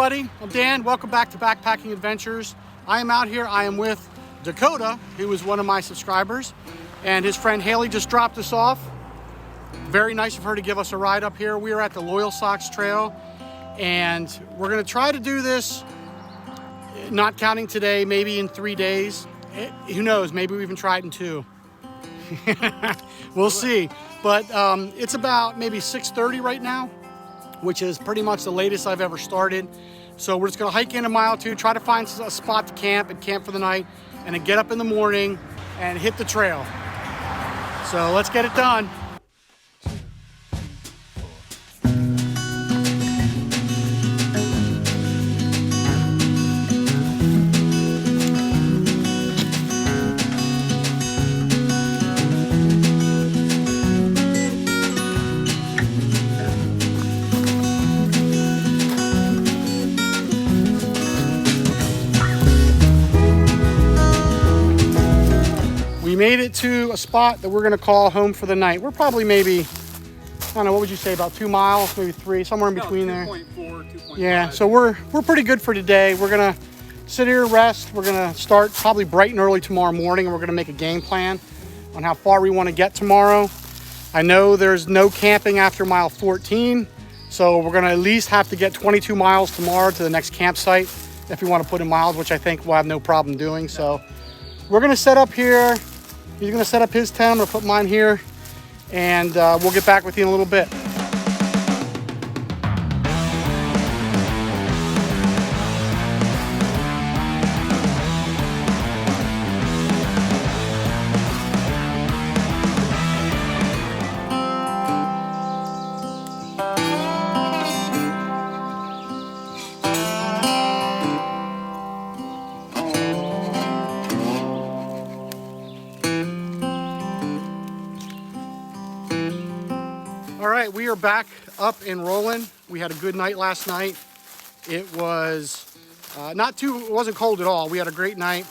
everybody, I'm Dan. Welcome back to Backpacking Adventures. I am out here. I am with Dakota, who is one of my subscribers, and his friend Haley just dropped us off. Very nice of her to give us a ride up here. We are at the Loyalsock Trail, and we're going to try to do this, not counting today, maybe in 3 days. Who knows? Maybe we even try it in 2. We'll see. But it's about maybe 6:30 right now, which is pretty much the latest I've ever started. So we're just gonna hike in a mile or two, try to find a spot to camp and camp for the night, and then get up in the morning and hit the trail. So let's get it done. We made it to a spot that we're gonna call home for the night. We're probably maybe, I don't know, what would you say, about 2 miles, maybe 3, somewhere in between there. 2.4, 2.5. Yeah, so we're pretty good for today. We're gonna sit here, rest. We're gonna start probably bright and early tomorrow morning, and we're gonna make a game plan on how far we wanna get tomorrow. I know there's no camping after mile 14, so we're gonna at least have to get 22 miles tomorrow to the next campsite if we wanna put in miles, which I think we'll have no problem doing. So we're gonna set up here. He's gonna set up his tent. I'm gonna put mine here, and we'll get back with you in a little bit. All right, we are back up and rolling. We had a good night last night. It was it wasn't cold at all. We had a great night.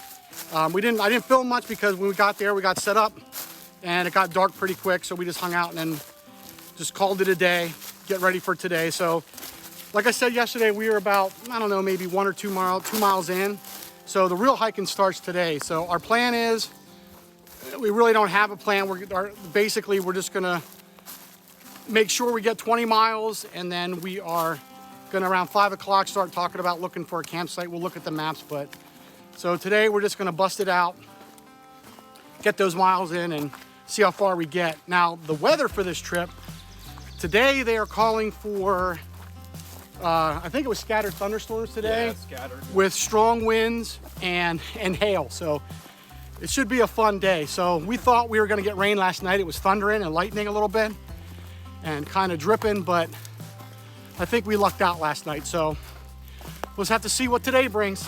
I didn't film much because when we got there, we got set up and it got dark pretty quick. So we just hung out and then just called it a day, get ready for today. So like I said yesterday, we were about, I don't know, maybe 1 or 2 miles in. So the real hiking starts today. So our plan is, we really don't have a plan. Basically, we're just gonna make sure we get 20 miles, and then we are gonna around 5 o'clock start talking about looking for a campsite. We'll look at the maps, but so today we're just gonna bust it out, get those miles in, and see how far we get. Now, the weather for this trip, today they are calling for, I think it was scattered thunderstorms today. Yeah, scattered. With strong winds and hail. So it should be a fun day. So we thought we were gonna get rain last night. It was thundering and lightning a little bit and kind of dripping, but I think we lucked out last night. So we'll just have to see what today brings.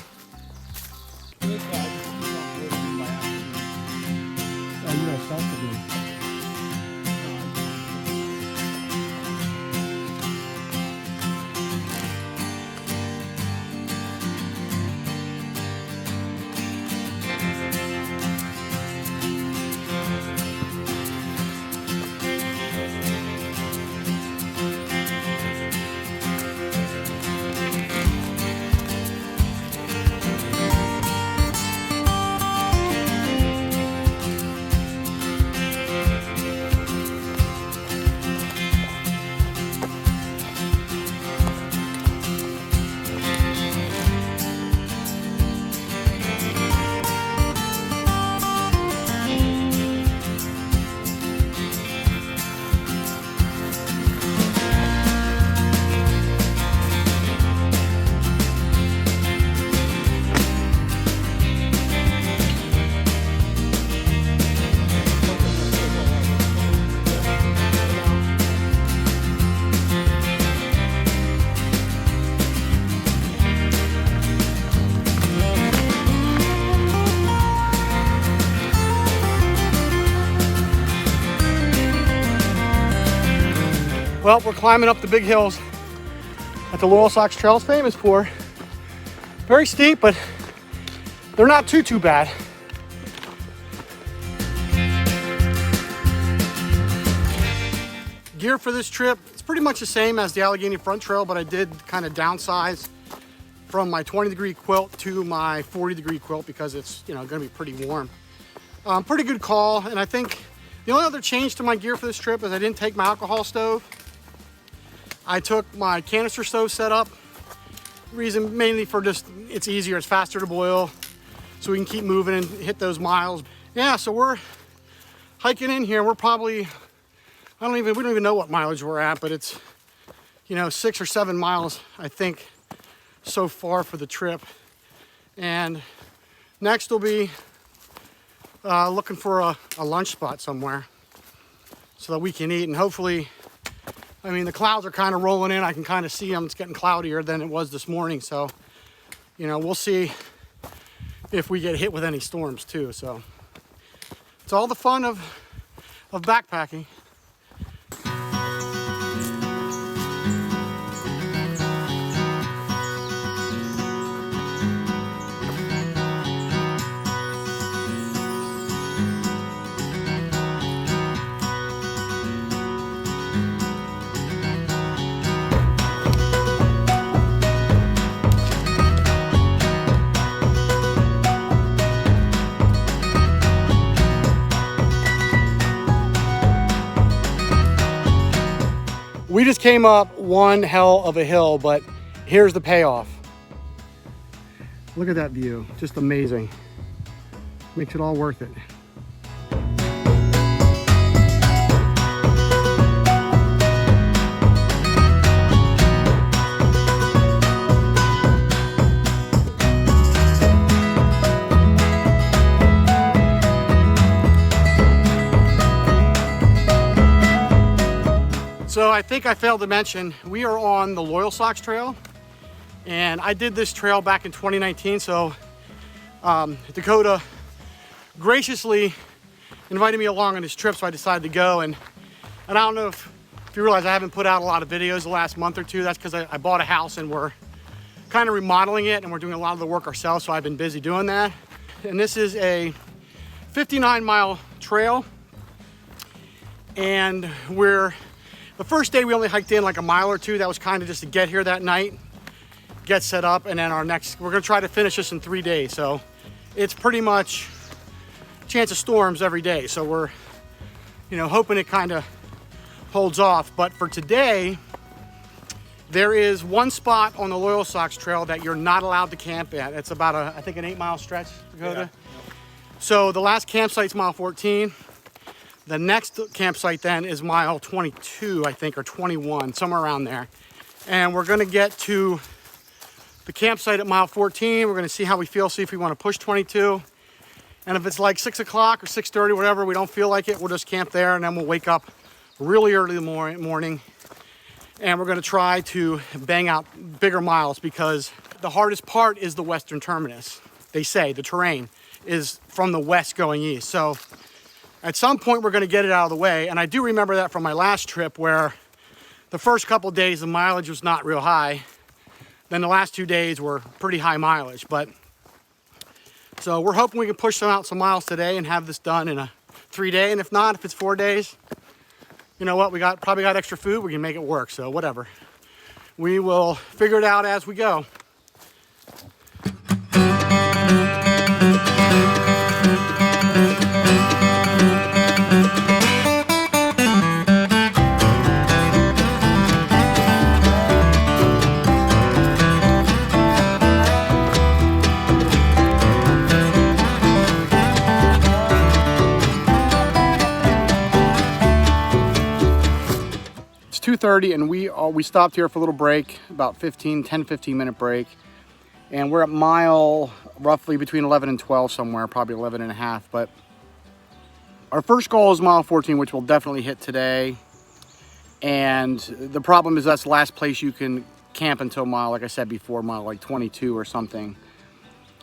Well, we're climbing up the big hills that the Loyalsock Trail is famous for. Very steep, but they're not too bad. Gear for this trip, it's pretty much the same as the Allegheny Front Trail, but I did kind of downsize from my 20-degree quilt to my 40-degree quilt because it's, you know, going to be pretty warm. Pretty good call. And I think the only other change to my gear for this trip is I didn't take my alcohol stove. I took my canister stove setup. Reason mainly for just, it's easier, it's faster to boil, so we can keep moving and hit those miles. Yeah, so we're hiking in here. We're probably, we don't even know what mileage we're at, but it's, you know, 6 or 7 miles, I think, so far for the trip. And next will be looking for a lunch spot somewhere so that we can eat. And hopefully, I mean, the clouds are kind of rolling in. I can kind of see them. It's getting cloudier than it was this morning. So, you know, we'll see if we get hit with any storms too. So it's all the fun of backpacking. We just came up one hell of a hill, but here's the payoff. Look at that view, just amazing. Makes it all worth it. So I think I failed to mention, we are on the Loyalsock trail, and I did this trail back in 2019. So Dakota graciously invited me along on this trip, so I decided to go. And I don't know if you realize I haven't put out a lot of videos the last month or two. That's because I bought a house and we're kind of remodeling it, and we're doing a lot of the work ourselves, so I've been busy doing that. And this is a 59-mile trail, and the first day we only hiked in like a mile or two. That was kind of just to get here that night, get set up, and then we're gonna try to finish this in 3 days. So it's pretty much chance of storms every day. So we're, you know, hoping it kind of holds off. But for today, there is one spot on the Loyalsock trail that you're not allowed to camp at. It's about I think an 8-mile stretch to go to. So the last campsite's mile 14. The next campsite then is mile 22, I think, or 21, somewhere around there. And we're gonna get to the campsite at mile 14. We're gonna see how we feel, see if we wanna push 22. And if it's like 6 o'clock or 6:30, whatever, we don't feel like it, we'll just camp there, and then we'll wake up really early in the morning. And we're gonna try to bang out bigger miles, because the hardest part is the western terminus. They say the terrain is from the west going east. So at some point, we're gonna get it out of the way. And I do remember that from my last trip, where the first couple of days, the mileage was not real high. Then the last 2 days were pretty high mileage. But so we're hoping we can push out some miles today and have this done in a 3-day. And if not, if it's 4 days, you know what? We probably got extra food. We can make it work. So whatever. We will figure it out as we go. It's 2:30, and we stopped here for a little break, about 10-15 minute break. And we're at mile roughly between 11 and 12 somewhere, probably 11 and a half. But our first goal is mile 14, which we'll definitely hit today. And the problem is that's the last place you can camp until mile, like I said before, mile like 22 or something.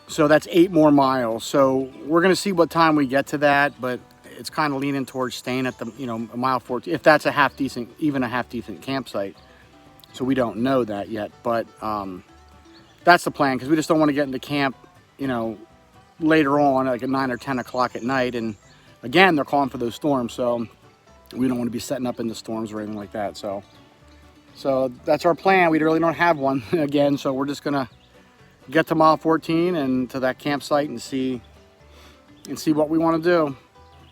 So that's 8 more miles. So we're gonna see what time we get to that, but it's kind of leaning towards staying at the, you know, mile 14, if that's even a half decent campsite. So we don't know that yet, but that's the plan, because we just don't want to get into camp, you know, later on, like at 9 or 10 o'clock at night. And again, they're calling for those storms, so we don't want to be setting up in the storms or anything like that. So that's our plan. We really don't have one again, so we're just gonna get to mile 14 and to that campsite and see what we want to do.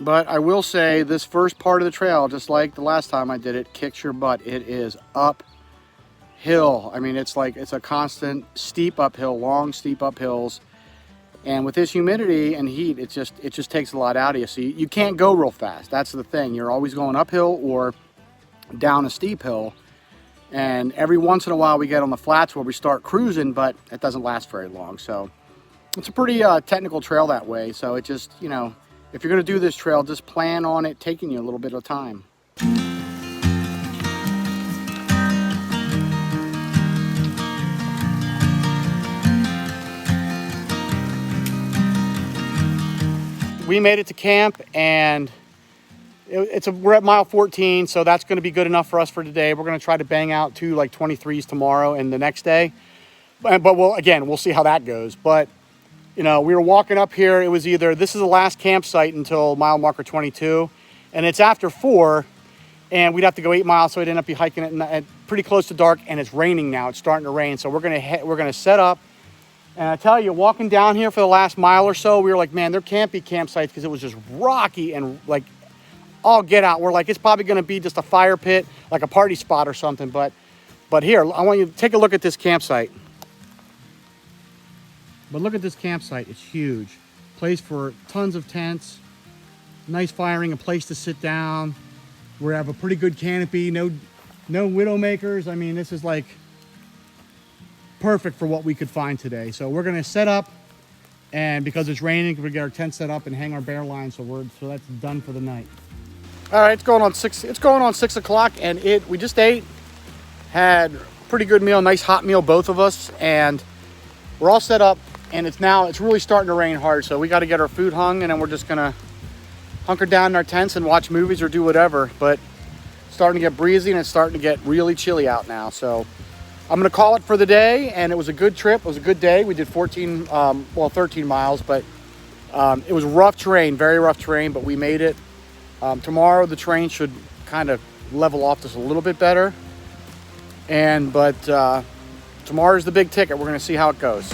But I will say this first part of the trail, just like the last time I did it, kicks your butt. It is uphill. I mean, it's a constant steep uphill, long steep uphills. And with this humidity and heat, it just takes a lot out of you. So you can't go real fast. That's the thing. You're always going uphill or down a steep hill. And every once in a while we get on the flats where we start cruising, but it doesn't last very long. So it's a pretty technical trail that way. So it just, you know, if you're going to do this trail, just plan on it taking you a little bit of time. We made it to camp, and we're at mile 14, so that's going to be good enough for us for today. We're going to try to bang out 2 like 23s tomorrow and the next day. But we'll see how that goes. But, you know, we were walking up here. It was either, this is the last campsite until mile marker 22, and it's after 4, and we'd have to go 8 miles, so we'd end up hiking it at pretty close to dark, and it's raining now. It's starting to rain, so we're gonna set up. And I tell you, walking down here for the last mile or so, we were like, man, there can't be campsites because it was just rocky and like all get out. We're like, it's probably going to be just a fire pit, like a party spot or something. But here, I want you to take a look at this campsite. But look at this campsite. It's huge. Place for tons of tents, nice firing, a place to sit down. We have a pretty good canopy, no widowmakers. I mean, this is like perfect for what we could find today. So we're gonna set up, and because it's raining, we get our tent set up and hang our bear line. So that's done for the night. All right, it's going on 6 o'clock, and we just ate, had a pretty good meal, nice hot meal, both of us, and we're all set up. And it's really starting to rain hard. So we got to get our food hung, and then we're just gonna hunker down in our tents and watch movies or do whatever. But it's starting to get breezy, and it's starting to get really chilly out now. So I'm gonna call it for the day, and it was a good trip. It was a good day. We did 13 miles, but it was rough terrain, very rough terrain, but we made it. Tomorrow the terrain should kind of level off just a little bit better. But tomorrow's the big ticket. We're gonna see how it goes.